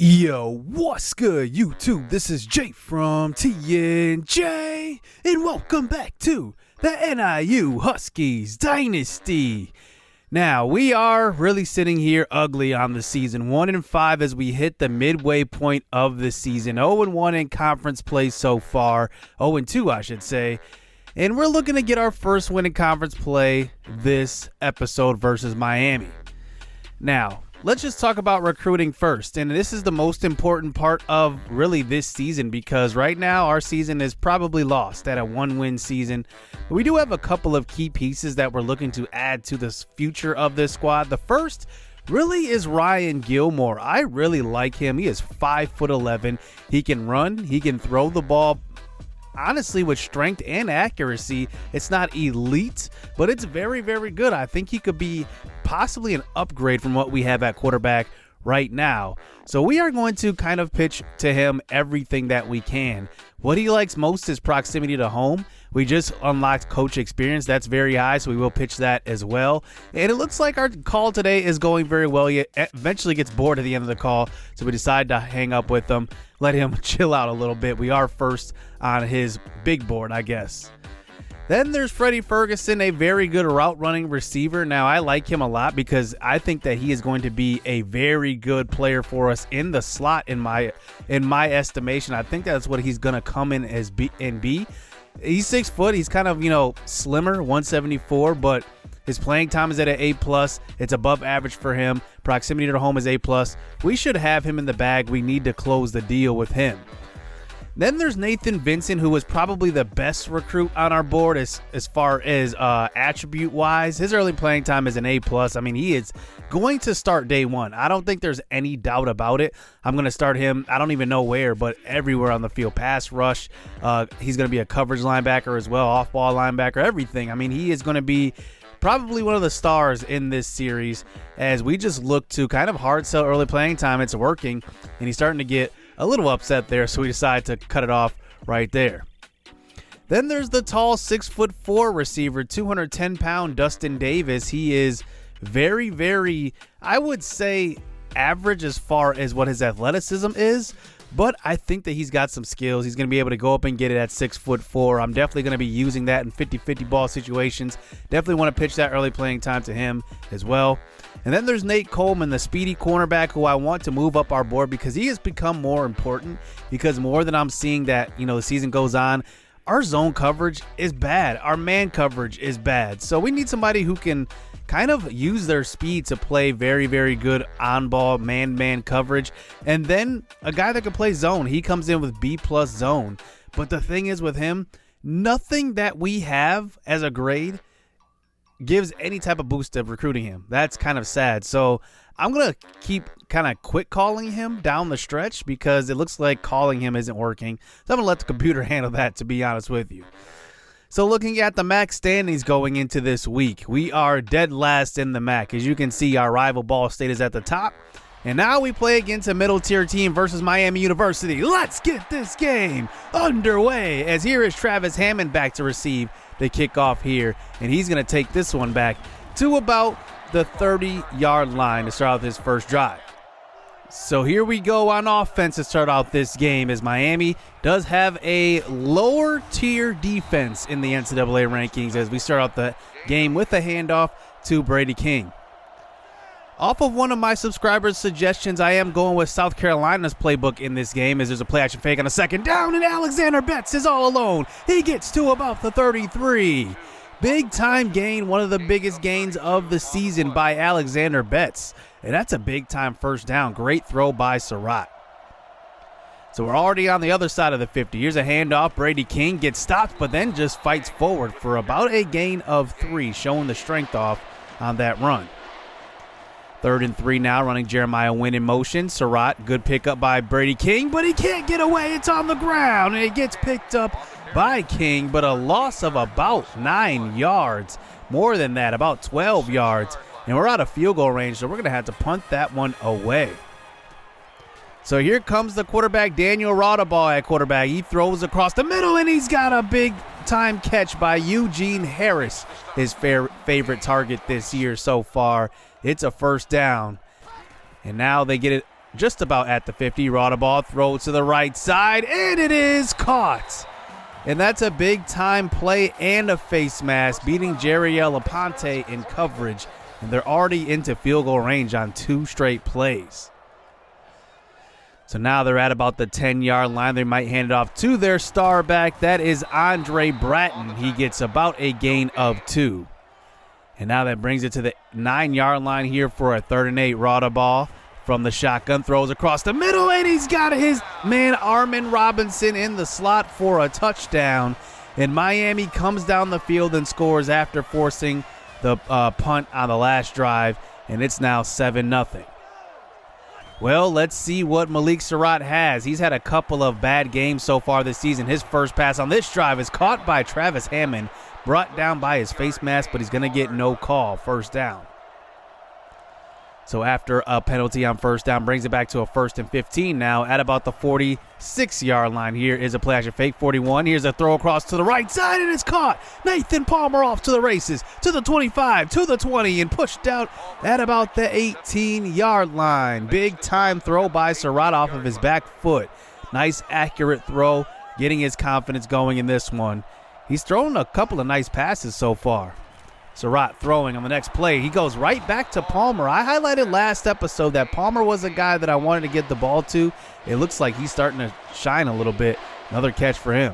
Yo, what's good, YouTube? This is Jay from TNJ, and welcome back to the NIU Dynasty. Now, we are really sitting here ugly on the season, 1-5 as we hit the midway point of the season, 0-1 in conference play so far, 0-2 I should say, and we're looking to get our first win in conference play this episode versus Miami. Now, let's just talk about recruiting first, and this is the most important part of really this season because right now our season is probably lost at a one-win season. We do have a couple of key pieces that we're looking to add to the future of this squad. The first really is Ryan Gilmore. I really like him. He is 5'11". He can run. He can throw the ball. Honestly, with strength and accuracy, it's not elite, but it's very, very good. I think he could be possibly an upgrade from what we have at quarterback right now. So we are going to kind of pitch to him everything that we can. What he likes most is proximity to home. We just unlocked coach experience. That's very high, so we will pitch that as well. And it looks like our call today is going very well. He eventually gets bored at the end of the call, so we decide to hang up with him, let him chill out a little bit. We are first on his big board, I guess. Then there's Freddie Ferguson, a very good route running receiver. Now, I like him a lot because I think that he is going to be a very good player for us in the slot in my estimation. I think that's what he's going to come in as be. He's 6 foot. He's kind of, slimmer, 174, but his playing time is at an A+. It's above average for him. Proximity to home is A+. We should have him in the bag. We need to close the deal with him. Then there's Nathan Vincent, who was probably the best recruit on our board as far as attribute-wise. His early playing time is an A+. I mean, he is going to start day one. I don't think there's any doubt about it. I'm going to start him, I don't even know where, but everywhere on the field. Pass rush. He's going to be a coverage linebacker as well, off-ball linebacker, everything. I mean, he is going to be probably one of the stars in this series as we just look to kind of hard sell early playing time. It's working, and he's starting to get a little upset there, so we decided to cut it off right there. Then there's the tall 6'4" receiver, 210-pound Dustin Davis. He is very, very, I would say, average as far as what his athleticism is, but I think that he's got some skills. He's going to be able to go up and get it at 6'4". I'm definitely going to be using that in 50-50 ball situations. Definitely want to pitch that early playing time to him as well. And then there's Nate Coleman, the speedy cornerback, who I want to move up our board because he has become more important because more than I'm seeing that, the season goes on, our zone coverage is bad. Our man coverage is bad. So we need somebody who can kind of use their speed to play very, very good on-ball man-man coverage. And then a guy that can play zone. He comes in with B+ zone. But the thing is with him, nothing that we have as a grade gives any type of boost of recruiting him. That's kind of sad. So I'm going to keep kind of quit calling him down the stretch because it looks like calling him isn't working. So I'm going to let the computer handle that, to be honest with you. So looking at the MAC standings going into this week, we are dead last in the MAC. As you can see, our rival Ball State is at the top. And now we play against a middle tier team versus Miami University. Let's get this game underway. As here is Travis Hammond back to receive the kickoff here. And he's going to take this one back to about the 30-yard line to start out his first drive. So here we go on offense to start out this game as Miami does have a lower tier defense in the NCAA rankings as we start out the game with a handoff to Brady King. Off of one of my subscribers' suggestions, I am going with South Carolina's playbook in this game as there's a play action fake on a second down and Alexander Betts is all alone. He gets to about the 33. Big time gain, one of the biggest gains of the season by Alexander Betts. And that's a big time first down. Great throw by Surratt. So we're already on the other side of the 50. Here's a handoff. Brady King gets stopped, but then just fights forward for about a gain of 3, showing the strength off on that run. 3rd and 3 now, running Jeremiah Wynn in motion. Surratt, good pickup by Brady King, but he can't get away. It's on the ground, and it gets picked up by King, but a loss of about 9 yards. More than that, about 12 yards. And we're out of field goal range, so we're going to have to punt that one away. So here comes the quarterback, Daniel Raudabaugh at quarterback. He throws across the middle, and he's got a big-time catch by Eugene Harris, his favorite target this year so far. It's a first down. And now they get it just about at the 50. Raw throw to the right side, and it is caught. And that's a big-time play and a face mask, beating Jeriel Aponte in coverage. And they're already into field goal range on 2 straight plays. So now they're at about the 10-yard line. They might hand it off to their star back. That is Andre Bratton. He gets about a gain of 2. And now that brings it to the 9-yard line here for a 3rd and 8. Raw from the shotgun, throws across the middle, and he's got his man Armin Robinson in the slot for a touchdown. And Miami comes down the field and scores after forcing the punt on the last drive, and it's now 7-0. Well, let's see what Malik Surratt has. He's had a couple of bad games so far this season. His first pass on this drive is caught by Travis Hammond, brought down by his face mask, but he's going to get no call, first down. So after a penalty on first down, brings it back to a 1st and 15 now at about the 46-yard line. Here is a play action fake, 41. Here's a throw across to the right side, and it's caught. Nathan Palmer off to the races, to the 25, to the 20, and pushed out at about the 18-yard line. Big-time throw by Surratt off of his back foot. Nice, accurate throw, getting his confidence going in this one. He's thrown a couple of nice passes so far. Surratt throwing on the next play. He goes right back to Palmer. I highlighted last episode that Palmer was a guy that I wanted to get the ball to. It looks like he's starting to shine a little bit. Another catch for him.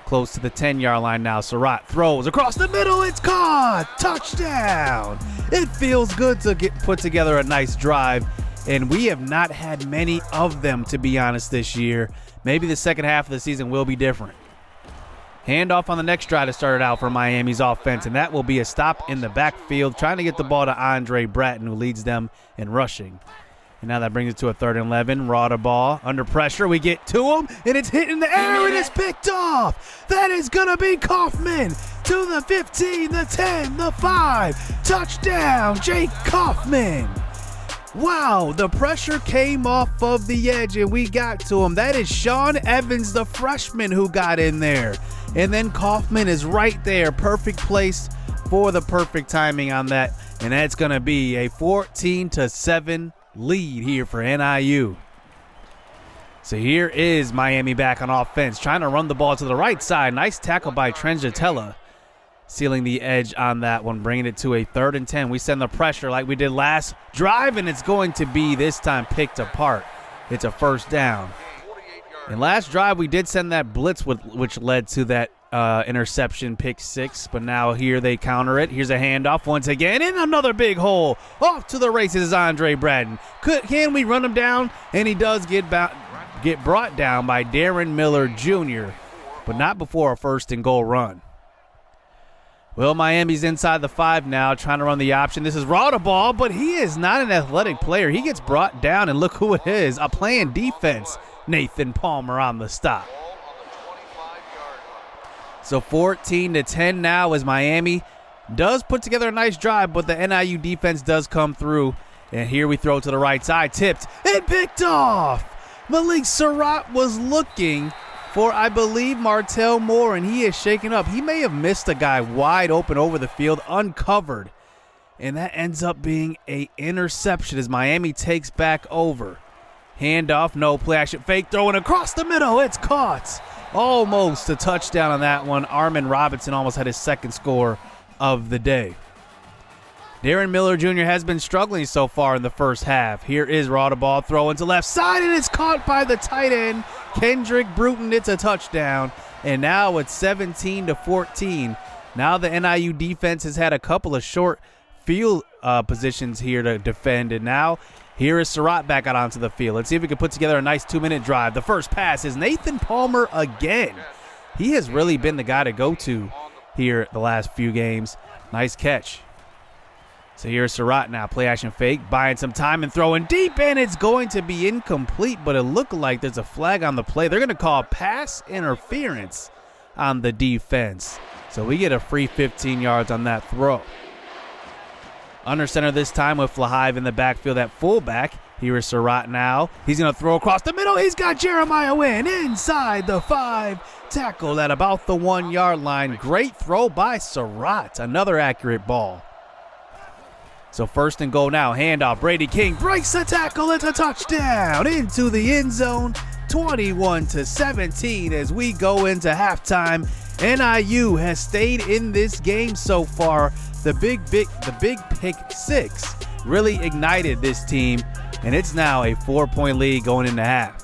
Close to the 10-yard line now. Surratt throws across the middle. It's caught. Touchdown. It feels good to put together a nice drive, and we have not had many of them, to be honest, this year. Maybe the second half of the season will be different. Handoff on the next drive to start it out for Miami's offense, and that will be a stop in the backfield, trying to get the ball to Andre Bratton, who leads them in rushing. And now that brings it to a 3rd and 11. Raw ball under pressure. We get to him, and it's hit in the air, and it's picked off. That is going to be Kaufman to the 15, the 10, the 5. Touchdown, Jake Kaufman. Wow, the pressure came off of the edge, and we got to him. That is Sean Evans, the freshman, who got in there. And then Kaufman is right there, perfect place for the perfect timing on that. And that's going to be a 14-7 lead here for NIU. So here is Miami back on offense, trying to run the ball to the right side. Nice tackle by Trent Jatella, sealing the edge on that one, bringing it to a 3rd and 10. We send the pressure like we did last drive, and it's going to be this time picked apart. It's a first down. And last drive, we did send that blitz, which led to that interception, pick 6. But now here they counter it. Here's a handoff once again, and another big hole. Off to the races is Andre Bratton. Can we run him down? And he does get brought down by Darren Miller Jr., but not before a 1st and goal run. Well, Miami's inside the 5 now, trying to run the option. This is Raw ball, but he is not an athletic player. He gets brought down, and look who it is, a playing defense. Nathan Palmer on the stop. So 14-10 now as Miami does put together a nice drive, but the NIU defense does come through. And here we throw to the right side, tipped and picked off. Malik Surratt was looking for, I believe, Martell Moore, and he is shaken up. He may have missed a guy wide open over the field, uncovered. And that ends up being an interception as Miami takes back over. Handoff, no play action fake, throwing across the middle. It's caught. Almost a touchdown on that one. Armin Robinson almost had his 2nd score of the day. Darren Miller Jr. has been struggling so far in the first half. Here is Raw ball, throwing to left side, and it's caught by the tight end, Kendrick Bruton. It's a touchdown. And now it's 17-14. Now the NIU defense has had a couple of short field positions here to defend, and now here is Surratt back out onto the field. Let's see if we can put together a nice 2-minute drive. The first pass is Nathan Palmer again. He has really been the guy to go to here the last few games. Nice catch. So here's Surratt now, play action fake, buying some time and throwing deep, and it's going to be incomplete, but it looked like there's a flag on the play. They're going to call pass interference on the defense. So we get a free 15 yards on that throw. Under center this time with Flahive in the backfield at fullback. Here is Surratt now. He's going to throw across the middle. He's got Jeremiah Wynn inside the 5. Tackled at about the 1-yard line. Great throw by Surratt. Another accurate ball. So first and goal now, handoff, Brady King breaks the tackle, it's a touchdown into the end zone, 21-17 as we go into halftime. NIU has stayed in this game so far. The big pick six really ignited this team, and it's now a 4-point lead going into half.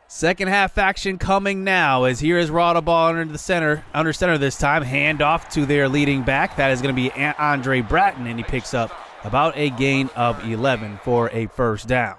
Second half action coming now as here is Raudabaugh under center this time. Handoff to their leading back. That is going to be Andre Bratton, and he picks up about a gain of 11 for a first down.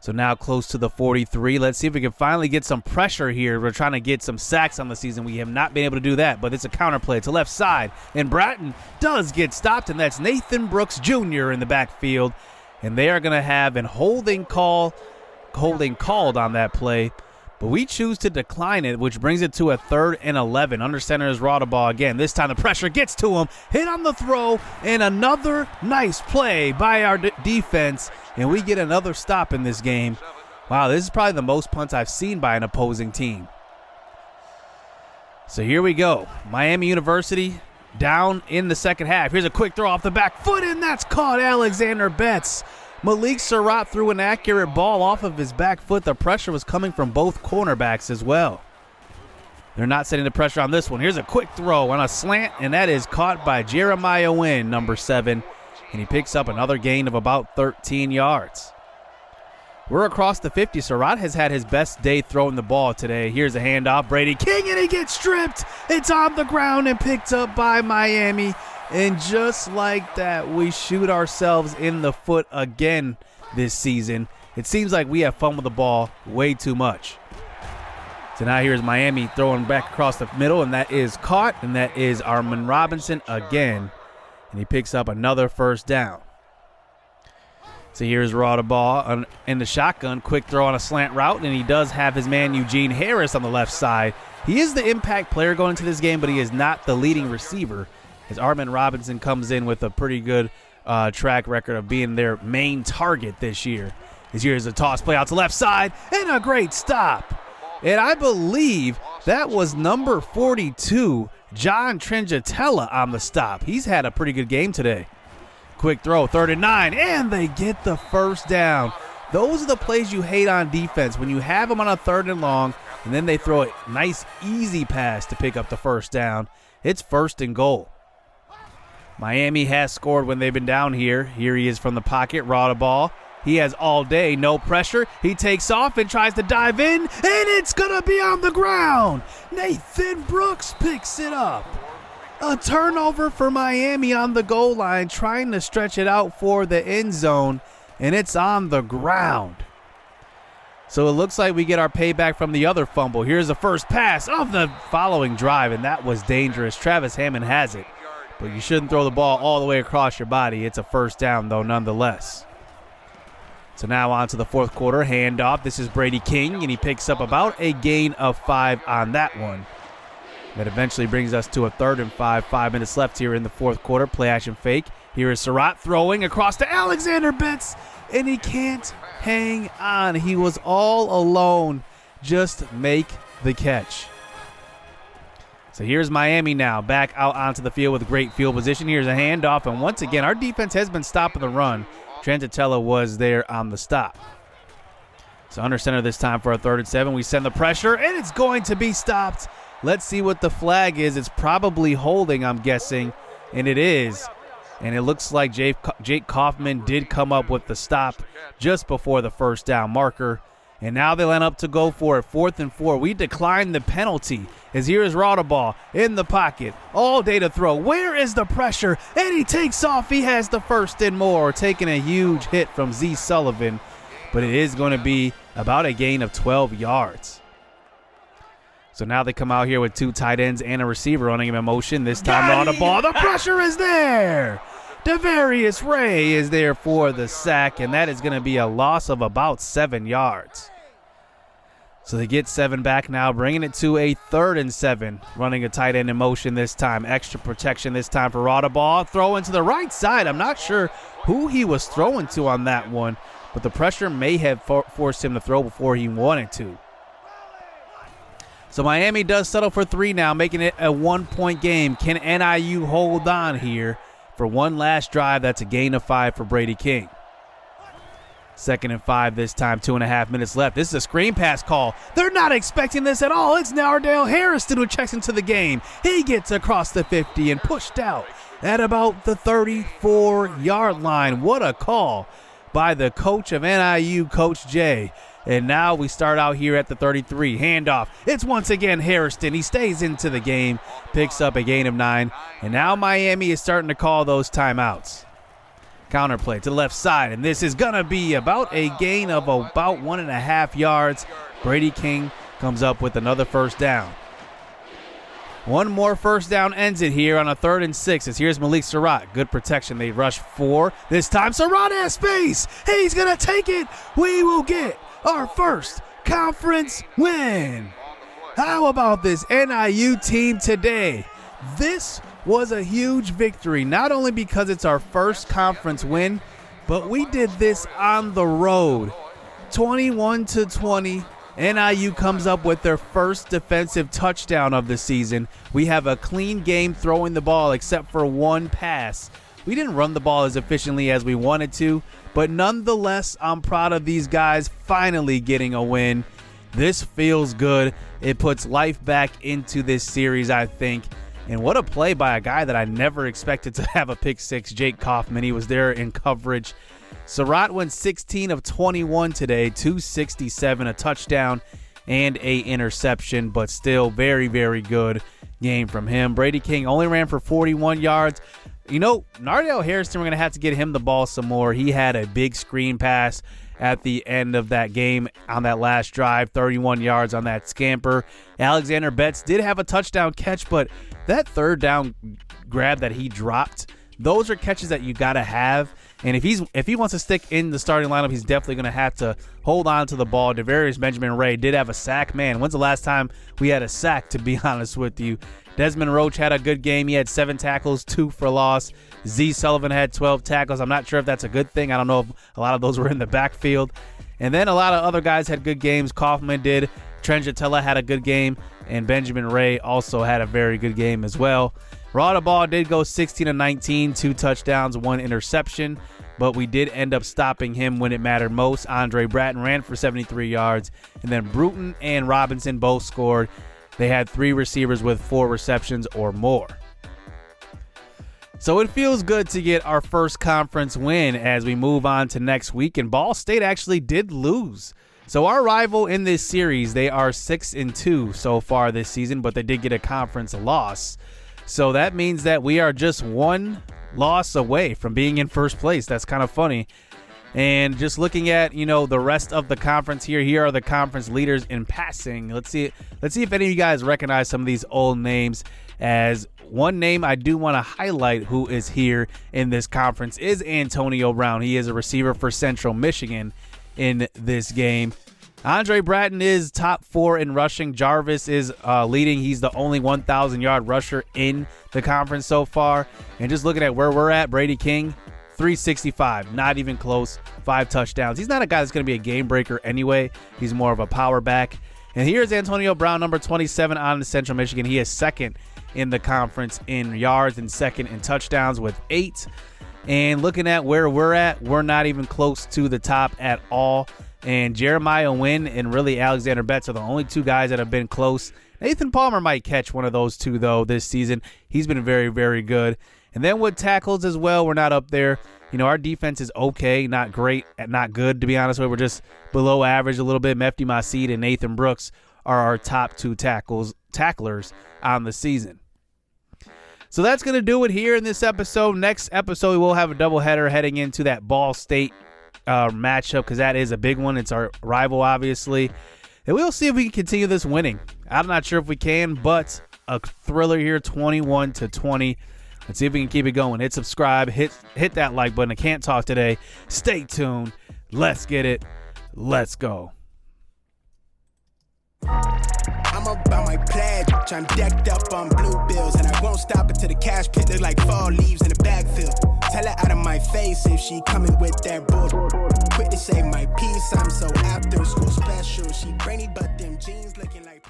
So now close to the 43. Let's see if we can finally get some pressure here. We're trying to get some sacks on the season. We have not been able to do that, but it's a counter play to left side, and Bratton does get stopped, and that's Nathan Brooks Jr. in the backfield, and they are going to have an holding called on that play, but we choose to decline it, which brings it to a 3rd and 11. Under center is Raudabaugh again. This time the pressure gets to him, hit on the throw, and another nice play by our defense, and we get another stop in this game. Wow, this is probably the most punts I've seen by an opposing team. So here we go. Miami University down in the second half. Here's a quick throw off the back foot, and that's caught. Alexander Betts. Malik Surratt threw an accurate ball off of his back foot. The pressure was coming from both cornerbacks as well. They're not setting the pressure on this one. Here's a quick throw on a slant, and that is caught by Jeremiah Wynn, number 7, and he picks up another gain of about 13 yards. We're across the 50. Surratt has had his best day throwing the ball today. Here's a handoff. Brady King, and he gets stripped. It's on the ground and picked up by Miami. And just like that, we shoot ourselves in the foot again this season. It seems like we have fumbled the ball way too much. So now here's Miami throwing back across the middle, and that is caught, and that is Armin Robinson again. And he picks up another first down. So here's Raudabaugh in the shotgun, quick throw on a slant route, and he does have his man Eugene Harris on the left side. He is the impact player going into this game, but he is not the leading receiver, as Armin Robinson comes in with a pretty good track record of being their main target this year. Here's a toss play out to left side, and a great stop. And I believe that was number 42, John Tringatella, on the stop. He's had a pretty good game today. Quick throw, 3rd and 9, and they get the first down. Those are the plays you hate on defense, when you have them on a 3rd and long, and then they throw a nice, easy pass to pick up the first down. It's 1st and goal. Miami has scored when they've been down here. Here he is from the pocket, Raudabaugh. He has all day, no pressure. He takes off and tries to dive in, and it's going to be on the ground. Nathan Brooks picks it up. A turnover for Miami on the goal line, trying to stretch it out for the end zone, and it's on the ground. So it looks like we get our payback from the other fumble. Here's the first pass of the following drive, and that was dangerous. Travis Hammond has it. But you shouldn't throw the ball all the way across your body. It's a first down, though, nonetheless. So now on to the 4th quarter. Handoff. This is Brady King, and he picks up about a gain of 5 on that one. That eventually brings us to a 3rd and 5. 5 minutes left here in the 4th quarter. Play action fake. Here is Surratt throwing across to Alexander Betts, and he can't hang on. He was all alone. Just make the catch. So here's Miami now, back out onto the field with great field position. Here's a handoff, and once again, our defense has been stopping the run. Tringatella was there on the stop. So under center this time for a 3rd and 7. We send the pressure, and it's going to be stopped. Let's see what the flag is. It's probably holding, I'm guessing, and it is. And it looks like Jake Kaufman did come up with the stop just before the first down marker. And now they line up to go for it, 4th and 4. We decline the penalty, as here is Raudabaugh in the pocket, all day to throw. Where is the pressure? And he takes off. He has the 1st and more, taking a huge hit from Z Sullivan. But it is going to be about a gain of 12 yards. So now they come out here with 2 tight ends and a receiver running him in motion. This time Raudabaugh, the pressure is there. Devarius Ray is there for the sack, and that is going to be a loss of about 7 yards. So they get 7 back now, bringing it to a 3rd and 7, running a tight end in motion this time. Extra protection this time for Raudabaugh. Throw into the right side. I'm not sure who he was throwing to on that one, but the pressure may have forced him to throw before he wanted to. So Miami does settle for 3 now, making it a 1-point game. Can NIU hold on here for one last drive? That's a gain of 5 for Brady King. 2nd and 5 this time, 2.5 minutes left. This is a screen pass call. They're not expecting this at all. It's Nardale Harrison who checks into the game. He gets across the 50 and pushed out at about the 34-yard line. What a call by the coach of NIU, Coach J. And now we start out here at the 33. Handoff. It's once again Harrison. He stays into the game, picks up a gain of 9. And now Miami is starting to call those timeouts. Counterplay to the left side, and this is going to be about a gain of about 1.5 yards. Brady King comes up with another first down. One more first down ends it here on a 3rd and 6. As here's Malik Surratt. Good protection. They rush 4. This time Surratt has space. He's going to take it. We will get our first conference win. How about this NIU team today? This was a huge victory, not only because it's our first conference win, but we did this on the road. 21-20, NIU comes up with their first defensive touchdown of the season. We have a clean game throwing the ball except for one pass. We didn't run the ball as efficiently as we wanted to, but nonetheless, I'm proud of these guys finally getting a win. This feels good. It puts life back into this series, I think. And what a play by a guy that I never expected to have a pick six, Jake Kaufman. He was there in coverage. Surratt went 16 of 21 today, 267, a touchdown and a interception, but still very, very good game from him. Brady King only ran for 41 yards. You know, Nardale Harrison, we're going to have to get him the ball some more. He had a big screen pass at the end of that game on that last drive, 31 yards on that scamper. Alexander Betts did have a touchdown catch, but that 3rd down grab that he dropped, those are catches that you got to have. And if he wants to stick in the starting lineup, he's definitely going to have to hold on to the ball. Devarius Benjamin Ray did have a sack. Man, when's the last time we had a sack, to be honest with you? Desmond Roach had a good game. He had 7 tackles, 2 for loss. Z Sullivan had 12 tackles. I'm not sure if that's a good thing. I don't know if a lot of those were in the backfield. And then a lot of other guys had good games. Kaufman did. Trent Jatella had a good game. And Benjamin Ray also had a very good game as well. Raw ball did go 16 of 19, 2 touchdowns, 1 interception. But we did end up stopping him when it mattered most. Andre Bratton ran for 73 yards. And then Bruton and Robinson both scored. They had 3 receivers with 4 receptions or more. So it feels good to get our first conference win as we move on to next week. And Ball State actually did lose. So our rival in this series, they are 6-2 so far this season, but they did get a conference loss. So that means that we are just 1 loss away from being in first place. That's kind of funny. And just looking at, the rest of the conference here are the conference leaders in passing. Let's see if any of you guys recognize some of these old names. As one name I do want to highlight who is here in this conference is Antonio Brown. He is a receiver for Central Michigan in this game. Andre Bratton is top 4 in rushing. Jarvis is leading. He's the only 1,000-yard rusher in the conference so far. And just looking at where we're at, Brady King, 365, not even close, 5 touchdowns. He's not a guy that's going to be a game breaker anyway. He's more of a power back. And here's Antonio Brown, number 27 on the Central Michigan. He is 2nd in the conference in yards and 2nd in touchdowns with 8. And looking at where we're at, we're not even close to the top at all. And Jeremiah Wynn and really Alexander Betts are the only 2 guys that have been close. Nathan Palmer might catch one of those 2, though, this season. He's been very, very good. And then with tackles as well, we're not up there. Our defense is okay, not great, not good, to be honest with you. We're just below average a little bit. Mefti Masid and Nathan Brooks are our top 2 tacklers on the season. So that's going to do it here in this episode. Next episode, we will have a doubleheader heading into that Ball State matchup because that is a big one. It's our rival, obviously. And we'll see if we can continue this winning. I'm not sure if we can, but a thriller here, 21-20. Let's see if we can keep it going. Hit subscribe. Hit that like button. I can't talk today. Stay tuned. Let's get it. Let's go. I'm about my pledge. I'm decked up on blue bills, and I won't stop until the cash pit look like fall leaves in the backfield. Tell her out of my face if she coming with that bull. Quick to save my peace. I'm so after school special. She brainy, but them jeans looking like